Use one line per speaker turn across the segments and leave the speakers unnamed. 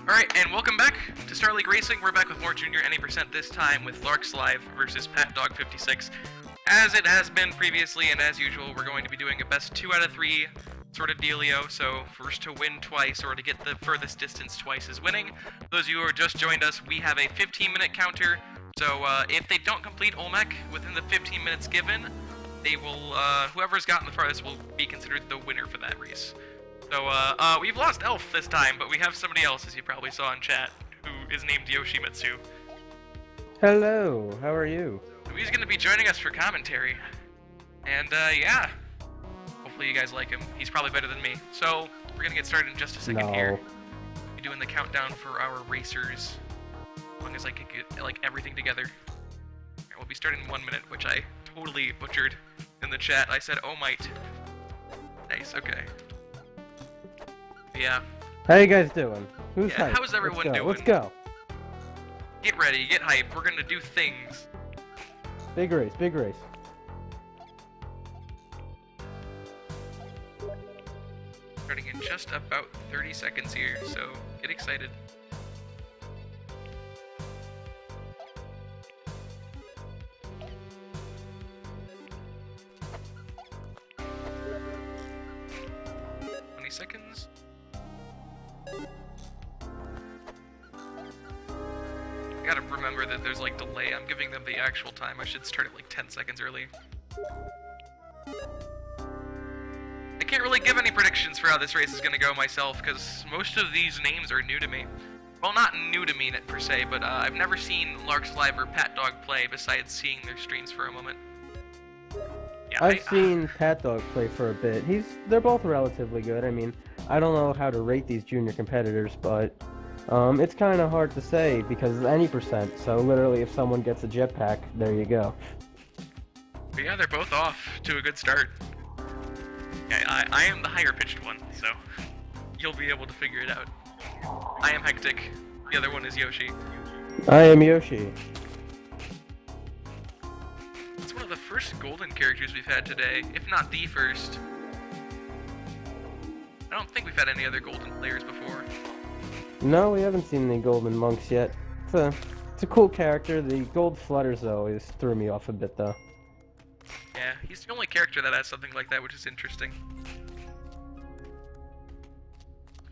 Alright, and welcome back to Spelunky Racing. We're back with more Junior NA% this time with LarxLive versus PatDog56. As it has been previously, and as usual, we're going to be doing a best 2 out of 3 sort of dealio, so first to win twice, or to get the furthest distance twice is winning. Those of you who have just joined us, we have a 15-minute counter, so if they don't complete Olmec within the 15 minutes given, they will, whoever's gotten the farthest will be considered the winner for that race. So, we've lost Elf this time, but we have somebody else, as you probably saw in chat, who is named Yoshimitsu.
Hello, how are you?
So he's going to be joining us for commentary. And, yeah. Hopefully you guys like him. He's probably better than me. So, we're going to get started in just a second here. We're doing the countdown for our racers. As long as I can get, like, everything together. Alright, we'll be starting in 1 minute, which I totally butchered in the chat. I said, oh might. Nice, okay. Yeah.
How you guys doing? Who's hyped?
How's everyone doing?
Let's go.
Get ready, get hyped. We're gonna do things.
Big race, big race.
Starting in just about 30 seconds here, so get excited. Seconds. I gotta remember that there's like delay. I'm giving them the actual time. I should start it like 10 seconds early. I can't really give any predictions for how this race is gonna go myself, because most of these names are new to me. Well, not new to me per se, but I've never seen LarxLive or PatDog play besides seeing their streams for a moment. Yeah,
I've seen PatDog play for a bit. They're both relatively good. I mean, I don't know how to rate these junior competitors, but it's kind of hard to say because of any percent. So literally, if someone gets a jetpack, there you go.
But yeah, they're both off to a good start. Yeah, I am the higher pitched one, so you'll be able to figure it out. I am Hectic. The other one is Yoshi.
I am Yoshi.
It's one of the first golden characters we've had today, if not the first. I don't think we've had any other golden players before.
No, we haven't seen any golden monks yet. It's a cool character. The gold flutters always threw me off a bit, though.
Yeah, he's the only character that has something like that, which is interesting.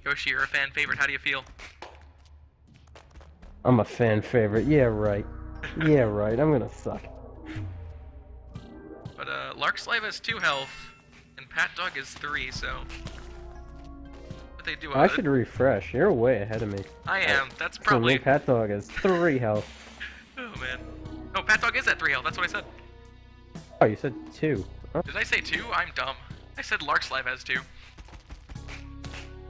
Yoshi, you're a fan favorite. How do you feel?
I'm a fan favorite. Yeah, right. Yeah, right. I'm gonna suck.
But LarxLive has 2 health, and PatDog is 3, so... What they do?
I should refresh. You're way ahead of me.
I am. That's probably...
PatDog has 3 health.
Oh, man. No, PatDog is at 3 health. That's what I said.
Oh, you said 2. Huh?
Did I say 2? I'm dumb. I said LarxLive has 2.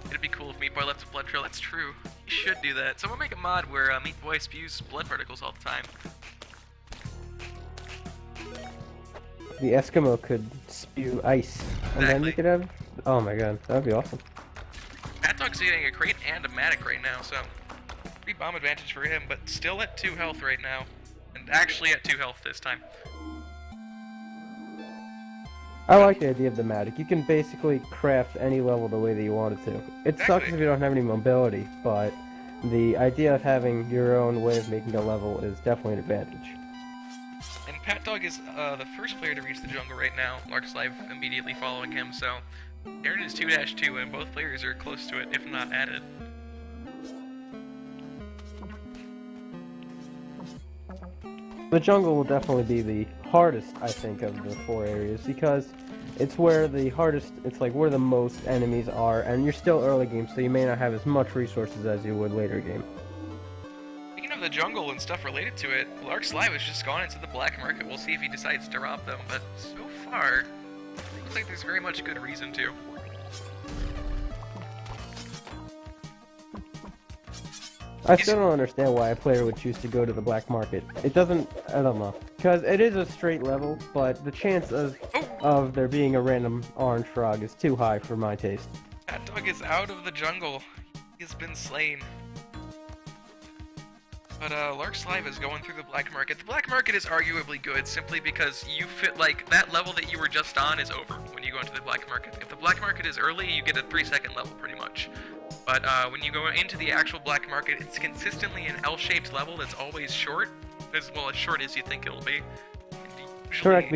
It'd be cool if Meat Boy left a blood trail. That's true. You should do that. Someone make a mod where Meat Boy spews blood particles all the time.
The Eskimo could spew ice, and then we could have... Oh my god, that would be awesome.
PatDog's getting a crate and a Matic right now, so... Free bomb advantage for him, but still at 2 health right now. And actually at 2 health this time.
I like the idea of the Matic. You can basically craft any level the way that you want it to. It sucks if you don't have any mobility, but the idea of having your own way of making a level is definitely an advantage.
And PatDog is the first player to reach the jungle right now. LarxLive immediately following him, so Aaron is 2-2, and both players are close to it, if not at it.
The jungle will definitely be the hardest, I think, of the 4 areas, because it's where the hardest, it's like where the most enemies are, and you're still early game, so you may not have as much resources as you would later game.
Speaking of the jungle and stuff related to it, LarxLive has just gone into the black market. We'll see if he decides to rob them, but so far, looks like there's very much good reason to.
I still don't understand why a player would choose to go to the black market. It doesn't, I don't know. Because it is a straight level, but the chance of there being a random orange frog is too high for my taste.
PatDog is out of the jungle. He's been slain. But LarxLive is going through the black market. The black market is arguably good simply because you fit, like, that level that you were just on is over when you go go into the black market. If the black market is early, you get a 3-second level, pretty much. But when you go into the actual black market, it's consistently an L-shaped level that's always short, as well as short as you think it'll be.
Correct,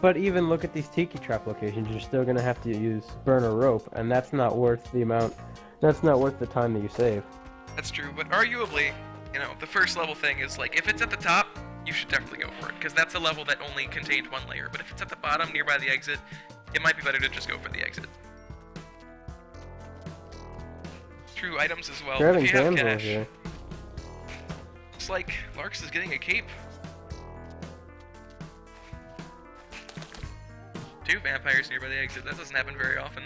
but even look at these tiki trap locations, you're still gonna have to use burner rope, and that's not worth the amount. That's not worth the time that you save.
That's true, but arguably, you know, the first level thing is like, if it's at the top, you should definitely go for it, because that's a level that only contained one layer. But if it's at the bottom, nearby the exit, it might be better to just go for the exit. True items as well.
They're
If you have
having
cash,
here.
looks like Larx is getting a cape. 2 vampires nearby the exit. That doesn't happen very often.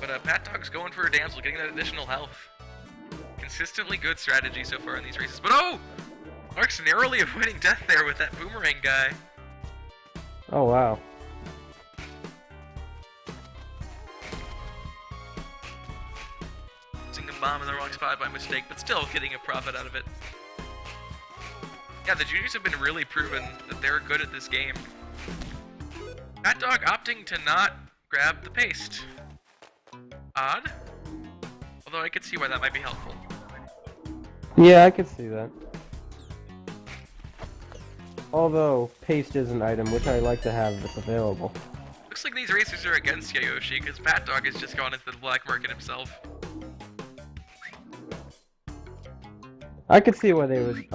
But PatDog's going for a damsel, getting that additional health. Consistently good strategy so far in these races. But oh! Larx narrowly avoiding death there with that boomerang guy.
Oh wow.
Using a bomb in the wrong spot by mistake, but still getting a profit out of it. Yeah, the juniors have been really proven that they're good at this game. PatDog opting to not grab the paste. Odd. Although I could see why that might be helpful.
Yeah, I could see that. Although, paste is an item which I like to have that's available.
Looks like these racers are against Yoshi, because PatDog has just gone into the black market himself.
I could see why they would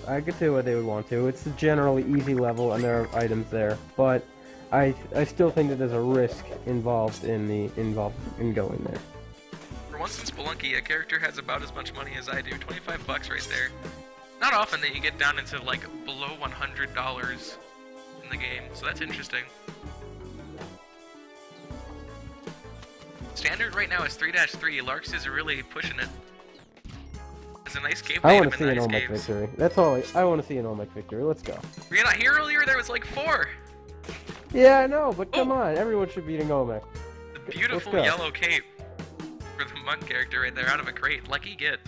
I could see why they would want to. It's a generally easy level, and there are items there, but I still think that there's a risk involved in going there.
For once in Spelunky, a character has about as much money as I do. 25 bucks right there. Not often that you get down into like below $100 in the game, so that's interesting. Standard right now is 3-3. Larx is really pushing it. It's a nice game.
I want to see an Olmec victory. That's all. I want to see an Olmec victory. Let's go.
Were you not here earlier? There was like 4.
Yeah, I know, but come on. Everyone should be an Olmec.
The beautiful yellow cape for the monk character right there out of a crate. Lucky get.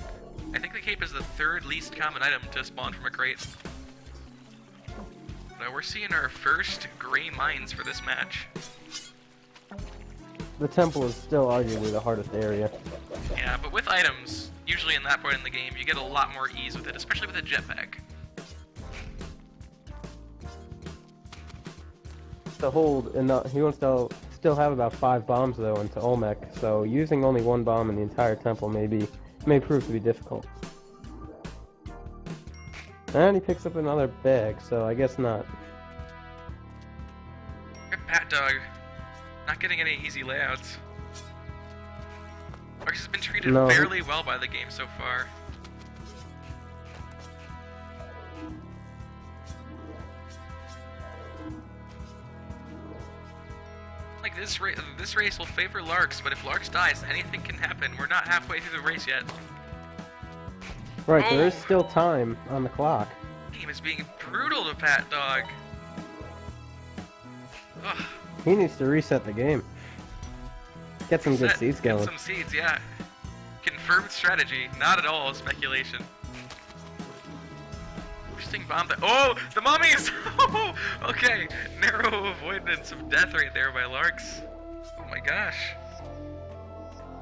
I think the cape is the 3rd least common item to spawn from a crate. Now we're seeing our first gray mines for this match.
The temple is still arguably the hardest area.
Yeah, but with items, usually in that point in the game, you get a lot more ease with it, especially with a jetpack.
To hold, and he wants to still have about 5 bombs though into Olmec, so using only 1 bomb in the entire temple may prove to be difficult. And he picks up another bag, so I guess not.
Good PatDog. Not getting any easy layouts. Larx has been treated fairly well by the game so far. Like this race will favor Larx, but if Larx dies, anything can happen. We're not halfway through the race yet.
Right, there is still time on the clock.
The game is being brutal to PatDog. Ugh.
He needs to reset the game. Get some good seeds going.
Get some seeds, yeah. Confirmed strategy, not at all speculation. Interesting bomb that— oh! The mummies! Okay, narrow avoidance of death right there by Larx. Oh my gosh.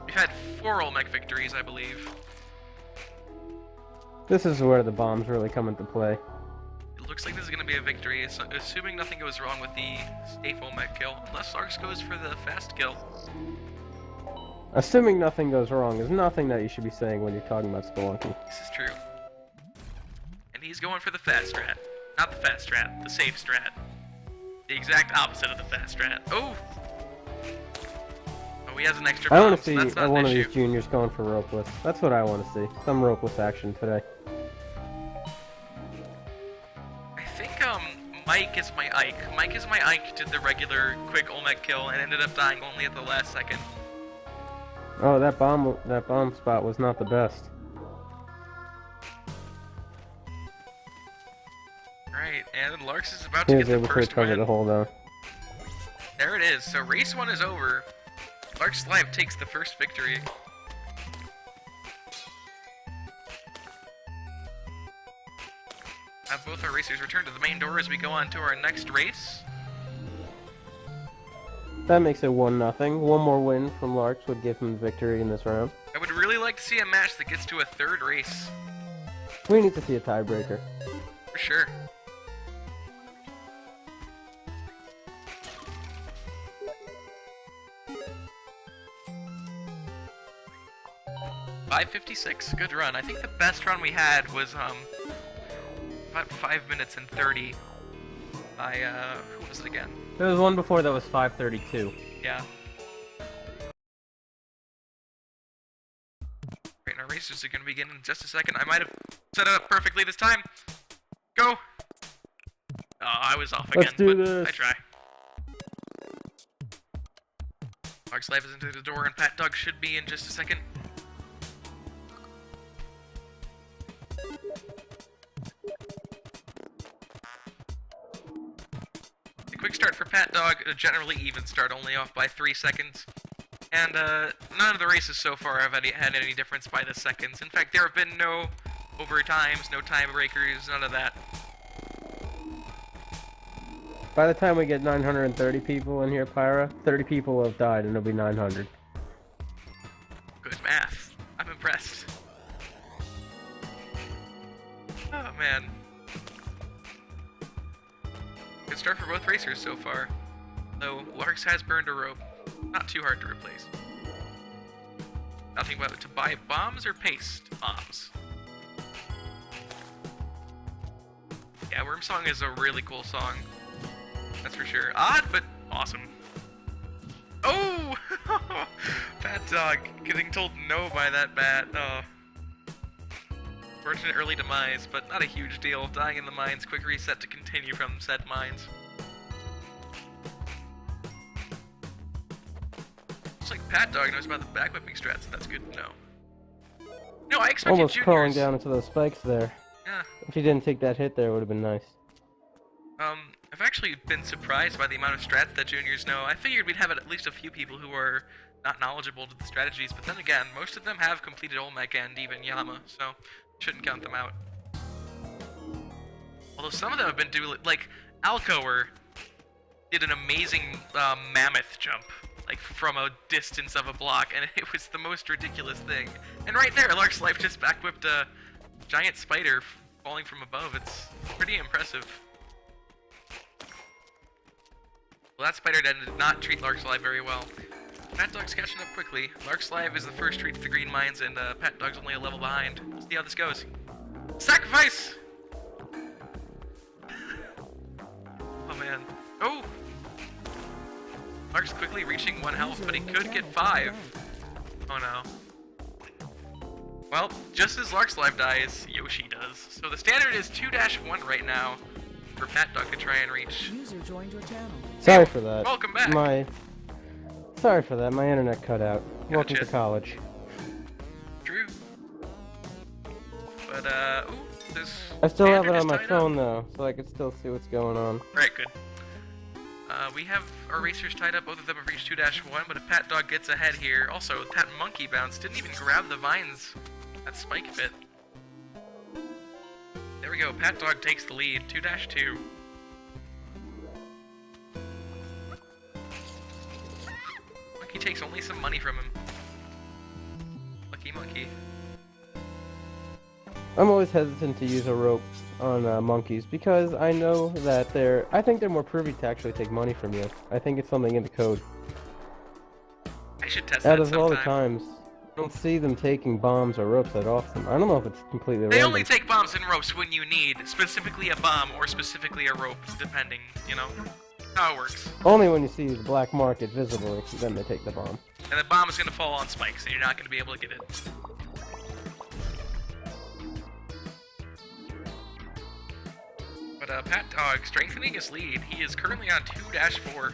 We've had 4 Olmec victories, I believe.
This is where the bombs really come into play.
It looks like this is going to be a victory, assuming nothing goes wrong with the safe Olmec kill, unless Larx goes for the fast kill.
Assuming nothing goes wrong is nothing that you should be saying when you're talking about Spelunky.
This is true. And he's going for the fast strat. Not the fast strat, the safe strat. The exact opposite of the fast strat. Oh! Oh, he has an extra bomb,
I want to see
so that's not
one
an
of
issue.
these juniors going for ropeless. That's what I want to see. Some ropeless action today.
Mike is my Ike. Mike is my Ike did the regular quick Olmec kill and ended up dying only at the last second.
Oh, that bomb spot was not the best.
Right, and Larx is about to get the first win.
The hole, though.
There it is. So race 1 is over. LarxLive takes the first victory. Both our racers return to the main door as we go on to our next race.
That makes it 1-0. One more win from Larx would give him the victory in this round.
I would really like to see a match that gets to a third race.
We need to see a tiebreaker.
For sure. .556, good run. I think the best run we had was about 5 minutes and 30 by who was it again?
There was one before that was 5:32.
Yeah. Right, our races are gonna begin in just a second. I might have set it up perfectly this time. Go! Oh, I was off again,
Let's do
but
this.
I try. LarxLive is into the door, and PatDog should be in just a second. A quick start for PatDog, a generally even start, only off by 3 seconds. And none of the races so far have had any difference by the seconds. In fact, there have been no overtimes, no time breakers, none of that.
By the time we get 930 people in here, Pyra, 30 people will have died and it'll be 900.
Good math. I'm impressed. Oh man. Good start for both racers so far. Though Larx has burned a rope. Not too hard to replace. Nothing but to buy bombs or paste bombs. Yeah, Worm Song is a really cool song. That's for sure. Odd, but awesome. Oh! PatDog getting told no by that bat. Oh. Fortunate early demise, but not a huge deal. Dying in the mines, quick reset to continue from said mines. Looks like PatDog knows about the backwhipping strats, and that's good to know. No, I expected
Almost
juniors.
crawling down into those spikes there.
Yeah.
If he didn't take that hit there, it would have been nice.
I've actually been surprised by the amount of strats that juniors know. I figured we'd have at least a few people who are not knowledgeable to the strategies, but then again, most of them have completed Olmec and even Yama, so shouldn't count them out. Although some of them have been doing, like, Alcoer did an amazing mammoth jump, like from a distance of a block, and it was the most ridiculous thing. And right there, LarxLive just backwhipped a giant spider falling from above. It's pretty impressive. Well, that spider did not treat LarxLive very well. PatDog's catching up quickly. LarxLive is the first to reach the green mines, and PatDog's only a level behind. Let's see how this goes. Sacrifice! Oh man. Oh! Larx quickly reaching 1 health, but he could get 5. Oh no. Well, just as LarxLive dies, Yoshi does. So the standard is 2-1 right now for PatDog to try and reach.
User joined your channel.
Sorry for that.
Welcome back.
Sorry for that. My internet cut out. Welcome to college.
True. But ooh, this.
I still have it
standard is
on my
tied
phone
up.
though, so I can still see what's going on.
Right, good. We have our racers tied up. Both of them have reached 2-1, but if PatDog gets ahead here, also that monkey bounce didn't even grab the vines. That spike fit. There we go. PatDog takes the lead. 2-2. Monkey takes only some money from him. Lucky monkey.
I'm always hesitant to use a rope on monkeys because I know that I think they're more privy to actually take money from you. I think it's something in the code.
I should test
Out
that
of
sometime.
all the times, I don't see them taking bombs or ropes that often. I don't know if it's completely
They
random.
only take bombs and ropes when you need specifically a bomb or specifically a rope, depending, you know, how it works.
Only when you see the black market visibly, then they take the bomb.
And the bomb is going to fall on spikes, and you're not going to be able to get it. But PatDog strengthening his lead. He is currently on 2-4.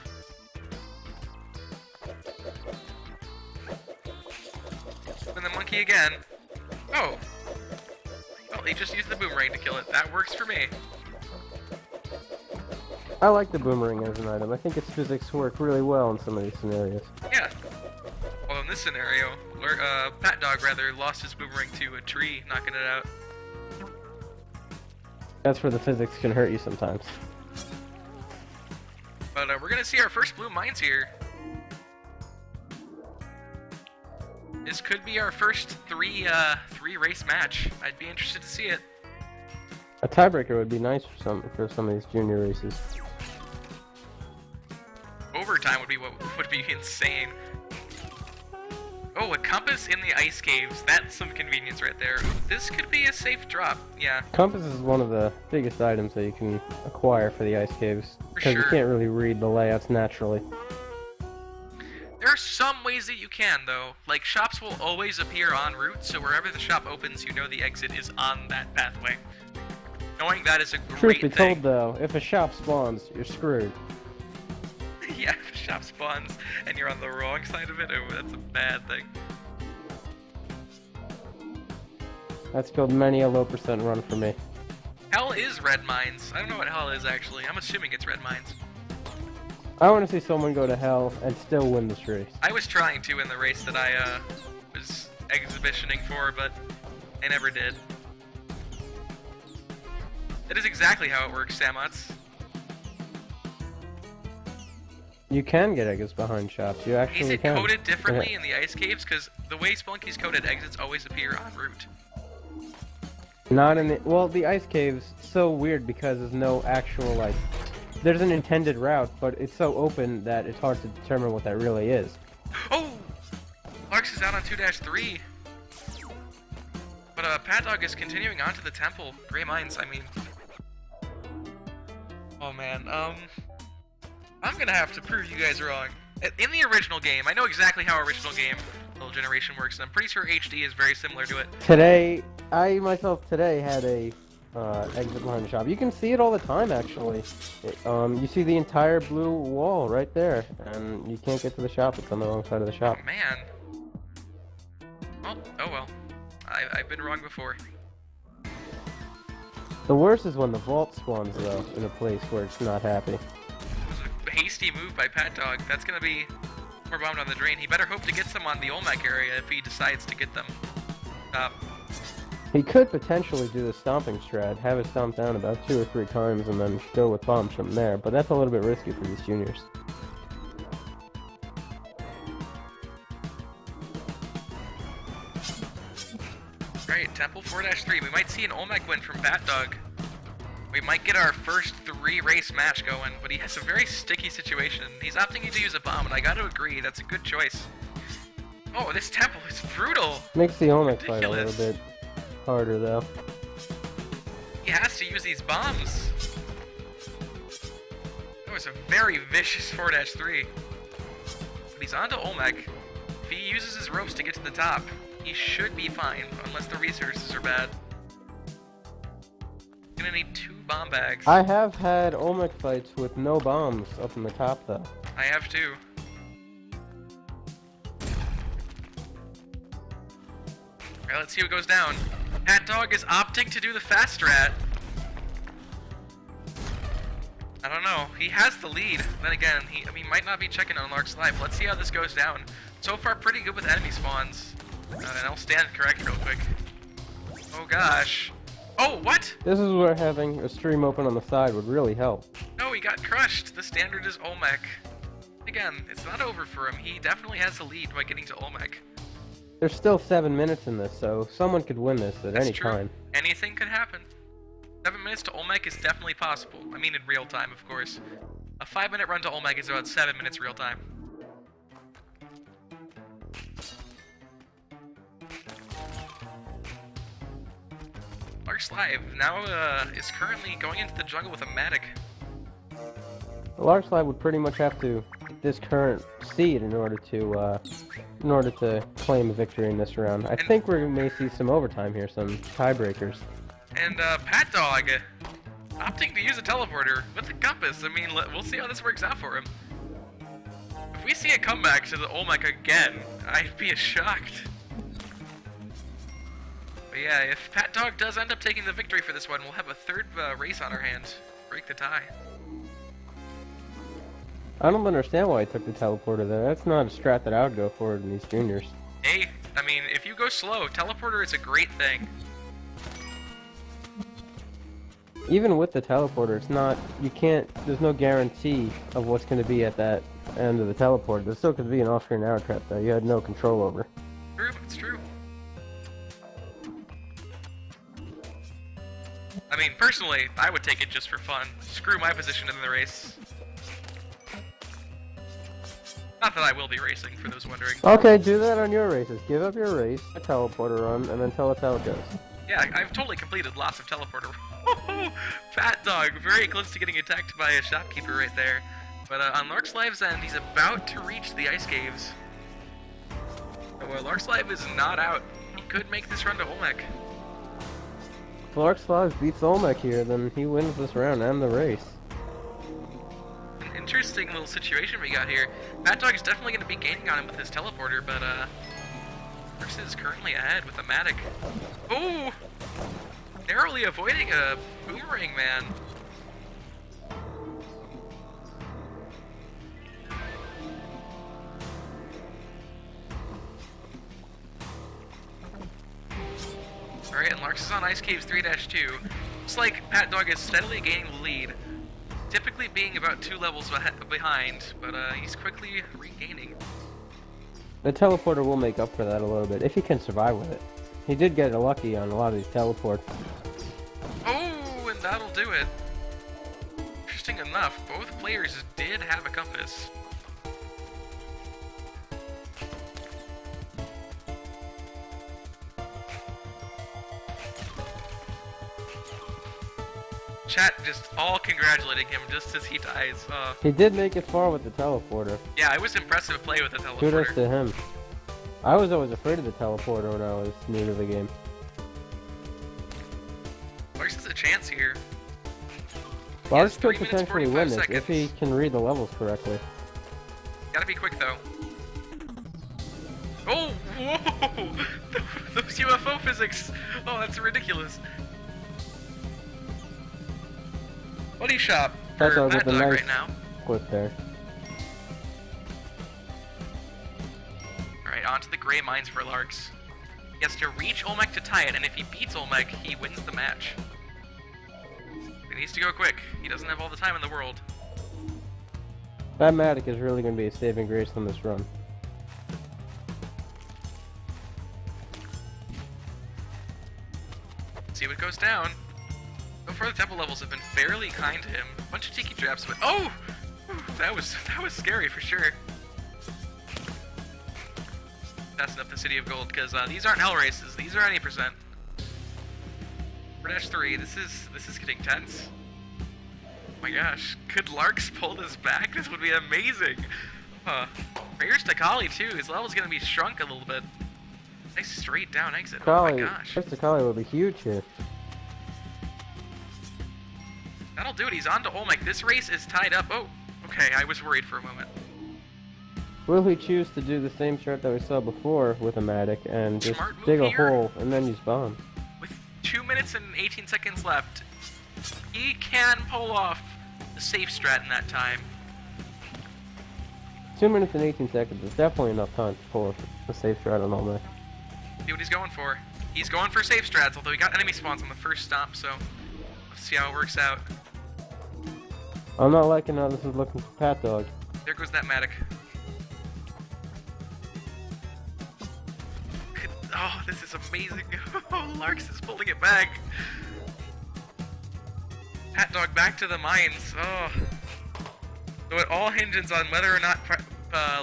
And the monkey again. Oh! Well, he just used the boomerang to kill it. That works for me.
I like the boomerang as an item. I think its physics work really well in some of these scenarios.
Yeah. Well, in this scenario, PatDog rather lost his boomerang to a tree, knocking it out.
That's where the physics can hurt you sometimes.
But we're gonna see our first blue mines here. This could be our first three race match. I'd be interested to see it.
A tiebreaker would be nice for some of these junior races.
Overtime would be insane. Oh, a compass in the ice caves. That's some convenience right there. This could be a safe drop. Yeah.
Compass is one of the biggest items that you can acquire for the ice caves, because you can't really read the layouts naturally.
There are some ways that you can, though. Like, shops will always appear en route, so wherever the shop opens, you know the exit is on that pathway. Knowing that is a great thing.
Truth be told, though, if a shop spawns, you're screwed.
Yeah, if a shop spawns and you're on the wrong side of it, oh, that's a bad thing.
That's killed many a low percent run for me.
Hell is red mines. I don't know what hell is, actually. I'm assuming it's red mines.
I want to see someone go to hell and still win this race.
I was trying to in the race that I was exhibitioning for, but I never did. That is exactly how it works, Samots.
You can get exits behind shops. You actually can.
Is it coded differently in the ice caves? Because the way Spelunky's coded, exits always appear en route.
Not in the... Well, the ice caves, so weird because there's no actual, like... There's an intended route, but it's so open that it's hard to determine what that really is.
Oh! Larx is out on 2-3. But PatDog is continuing on to the temple. Gray Mines, I mean... Oh man, I'm gonna have to prove you guys wrong. In the original game, I know exactly how original game Little Generation works, and I'm pretty sure HD is very similar to it.
Today, I myself today had a exit behind the shop. You can see it all the time, actually. You see the entire blue wall right there, and you can't get to the shop. It's on the wrong side of the shop.
Oh man. Well, oh well. I've been wrong before.
The worst is when the vault spawns, though, in a place where it's not happy.
It was a hasty move by PatDog. That's gonna be more bombed on the drain. He better hope to get some on the Olmec area if he decides to get them.
He could potentially do the stomping strat, have it stomp down about 2 or 3 times, and then go with bombs from there, but that's a little bit risky for these juniors.
Alright, Temple 4-3. We might see an Olmec win from PatDog. We might get our first 3-race match going, but he has a very sticky situation. He's opting to use a bomb, and I gotta agree, that's a good choice. Oh, this Temple is brutal!
Makes the Olmec fight a little bit harder, though.
He has to use these bombs! That was a very vicious 4-3. But he's onto Olmec. If he uses his ropes to get to the top, he should be fine, unless the resources are bad. Gonna need 2 bomb bags.
I have had Olmec fights with no bombs up in the top, though.
I have too. Alright, let's see what goes down. PatDog is opting to do the fast strat. I don't know. He has the lead. Then again, he might not be checking on LarxLive. Let's see how this goes down. So far, pretty good with enemy spawns. And I'll stand correct real quick. Oh gosh. Oh, what?
This is where having a stream open on the side would really help.
No, he got crushed. The standard is Olmec. Again, it's not over for him. He definitely has the lead by getting to Olmec.
There's still 7 minutes in this, so someone could win this at any time.
Anything could happen. 7 minutes to Olmec is definitely possible. I mean in real time, of course. A 5-minute run to Olmec is about 7 minutes real time. LarxLive now is currently going into the jungle with a Matic.
LarxLive would pretty much have to get this current seed in order to claim a victory in this round. I think we may see some overtime here, some tiebreakers.
And PatDog opting to use a teleporter with the compass. I mean, we'll see how this works out for him. If we see a comeback to the Olmec again, I'd be shocked. But yeah, if PatDog does end up taking the victory for this one, we'll have a 3rd race on our hands. Break the tie.
I don't understand why he took the teleporter there. That's not a strat that I would go for in these juniors.
Hey, I mean, if you go slow, teleporter is a great thing.
Even with the teleporter, it's not, there's no guarantee of what's going to be at that end of the teleport. There still could be an off-screen arrow trap that you had no control over.
True, it's true. I mean, personally, I would take it just for fun. Screw my position in the race. Not that I will be racing, for those wondering.
Okay, do that on your races. Give up your race, a teleporter run, and then tell us how it goes.
Yeah, I've totally completed lots of teleporter. PatDog, very close to getting attacked by a shopkeeper right there. But on LarxLive's end, he's about to reach the ice caves. So LarxLive is not out. He could make this run to Olmec.
If LarxLive beats Olmec here, then he wins this round and the race.
An interesting little situation we got here. PatDog is definitely going to be gaining on him with his teleporter, but Larx is currently ahead with a Matic. Oh! Narrowly avoiding a boomerang man. Alright, and Larx is on Ice Caves 3-2. Looks like PatDog is steadily gaining the lead. Typically being about 2 levels behind, but he's quickly regaining.
The teleporter will make up for that a little bit, if he can survive with it. He did get lucky on a lot of these teleports.
Oh, and that'll do it. Interesting enough, both players did have a compass. Chat just all congratulating him just as he dies.
He did make it far with the teleporter.
Yeah, it was impressive play with the teleporter.
Kudos to him. I was always afraid of the teleporter when I was new to the game.
Larx has a chance here.
Larx could potentially win this if he can read the levels correctly.
Gotta be quick though. Oh, whoa! Those UFO physics! Oh, that's ridiculous. Buddy shop for PatDog right now.
Clip there.
Alright, on to the gray mines for Larx. He has to reach Olmec to tie it, and if he beats Olmec, he wins the match. He needs to go quick. He doesn't have all the time in the world.
That Matic is really going to be a saving grace on this run.
See what goes down. So far, the temple levels have been fairly kind to him. A bunch of tiki traps, but oh, that was scary for sure. Passing up the City of Gold because these aren't hell races. These are any percent. 4-3. This is getting tense. Oh my gosh, could Larx pull this back? This would be amazing. Prayers to Kali too. His level's gonna be shrunk a little bit. Nice straight down exit.
Kali,
oh my gosh.
Prayers to Kali will be huge here.
That'll do it. He's on to Olmec. This race is tied up. Oh, okay. I was worried for a moment.
Will he choose to do the same strat that we saw before with a Matic and just
Smart move
dig a
here.
hole and then use bomb?
With 2 minutes and 18 seconds left, he can pull off the safe strat in that time.
2 minutes and 18 seconds is definitely enough time to pull a safe strat on Olmec.
See what he's going for. He's going for safe strats, although he got enemy spawns on the first stop, so let's see how it works out.
I'm not liking how this is looking for PatDog.
There goes that Matic. Oh, this is amazing. Oh, Larx is pulling it back. PatDog back to the mines. Oh. So it all hinges on whether or not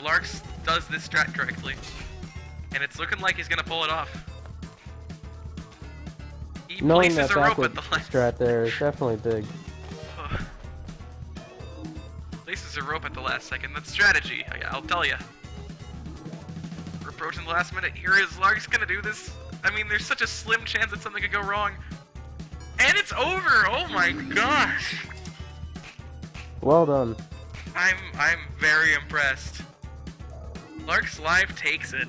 Larx does this strat correctly. And it's looking like he's gonna pull it off. He
Knowing
places
that
a rope
backward
at the last.
strat there is definitely big.
Places a rope at the last second. That's strategy, I'll tell you. We're approaching the last minute. Here is Larx gonna do this. I mean, there's such a slim chance that something could go wrong. And it's over! Oh my gosh!
Well done.
I'm very impressed. LarxLive takes it.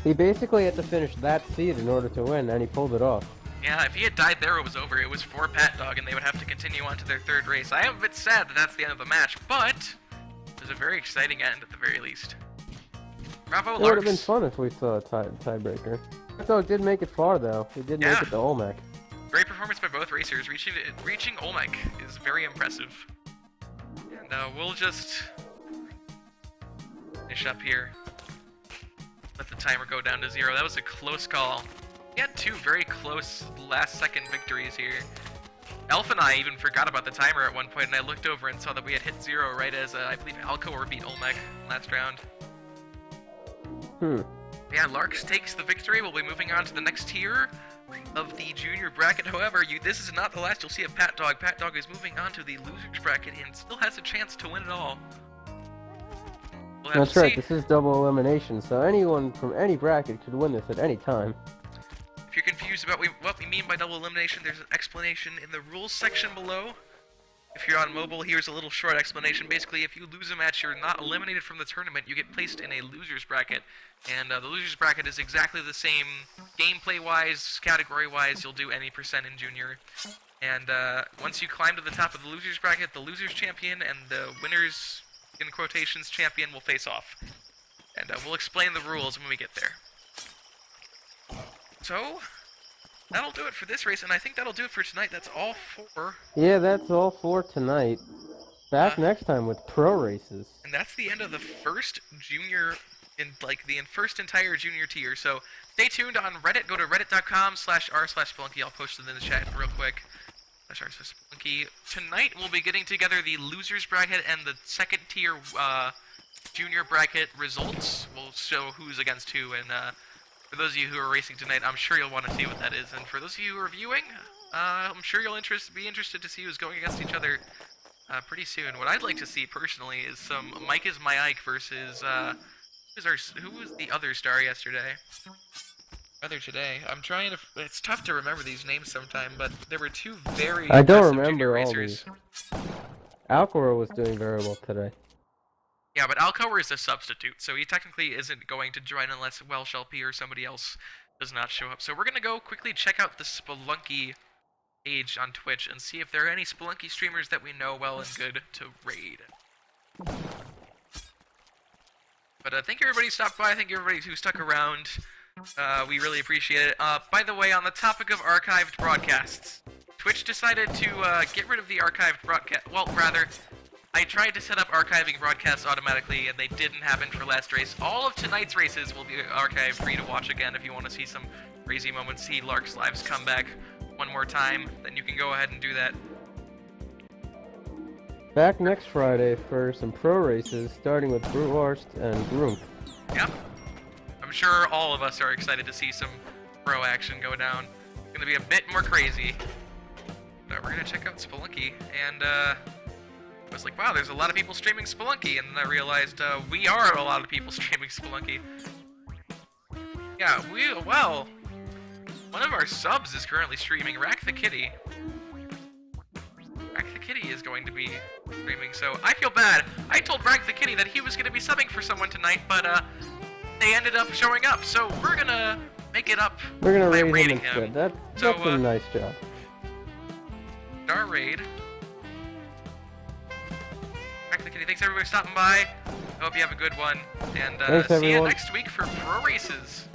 He basically had to finish that seed in order to win, and he pulled it off.
Yeah, if he had died there, it was over. It was for PatDog, and they would have to continue on to their third race. I am a bit sad that that's the end of the match, but there's a very exciting end at the very least. Bravo,
It would have been
Larx.
fun if we saw a tiebreaker. PatDog did make it far, though. He did make it to Olmec.
Great performance by both racers. Reaching Olmec is very impressive. And we'll just finish up here. Let the timer go down to 0. That was a close call. We had 2 very close last-second victories here. Elf and I even forgot about the timer at one point, and I looked over and saw that we had hit 0 right as, I believe, Alcor beat Olmec last round. Yeah, Larx takes the victory. We'll be moving on to the next tier of the junior bracket. However, this is not the last you'll see of PatDog. PatDog is moving on to the losers bracket and still has a chance to win it all.
That's right, this is double elimination, so anyone from any bracket could win this at any time.
If you're confused about what we mean by double elimination, there's an explanation in the rules section below. If you're on mobile, here's a little short explanation. Basically, if you lose a match, you're not eliminated from the tournament, you get placed in a loser's bracket. And the loser's bracket is exactly the same gameplay-wise, category-wise, you'll do any percent in junior. And once you climb to the top of the loser's bracket, the loser's champion and the winner's, in quotations, champion will face off. And we'll explain the rules when we get there. So, that'll do it for this race, and I think that'll do it for tonight. That's all 4.
Yeah, that's all for tonight. Back next time with pro races.
And that's the end of the first junior, the first entire junior tier. So stay tuned on Reddit. Go to reddit.com/r/Spelunky. I'll post it in the chat real quick. /r/Spelunky. Tonight we'll be getting together the losers bracket and the second tier junior bracket results. We'll show who's against who, and for those of you who are racing tonight, I'm sure you'll want to see what that is. And for those of you who are viewing, I'm sure you'll be interested to see who's going against each other pretty soon. What I'd like to see personally is some Mike is my Ike versus who was the other star yesterday? Today. I'm trying to. It's tough to remember these names sometime, but there were 2 very.
I don't remember all
racers.
these. Alcor was doing very well today.
Yeah, but Alcor is a substitute, so he technically isn't going to join unless Welsh LP or somebody else does not show up. So we're gonna go quickly check out the Spelunky page on Twitch and see if there are any Spelunky streamers that we know well and good to raid. But thank you everybody who stopped by. Thank you everybody who stuck around. We really appreciate it. By the way, on the topic of archived broadcasts, Twitch decided to get rid of the archived broadcast. Well, rather, I tried to set up archiving broadcasts automatically, and they didn't happen for last race. All of tonight's races will be archived for you to watch again if you want to see some crazy moments, see LarxLive's comeback one more time, then you can go ahead and do that.
Back next Friday for some pro races, starting with Bruarst and Groomp.
Yep. I'm sure all of us are excited to see some pro action go down. It's going to be a bit more crazy. But we're going to check out Spelunky, and I was like, wow, there's a lot of people streaming Spelunky, and then I realized we are a lot of people streaming Spelunky. Yeah, well, one of our subs is currently streaming, Rack the Kitty. Rack the Kitty is going to be streaming, so I feel bad. I told Rack the Kitty that he was going to be subbing for someone tonight, but they ended up showing up, so we're going to make it up
by raid
raiding
him instead.
him.
That's a nice job.
Star raid. Rack the Kitty, thanks everybody for stopping by. I hope you have a good one, and see you next week for Pro Races.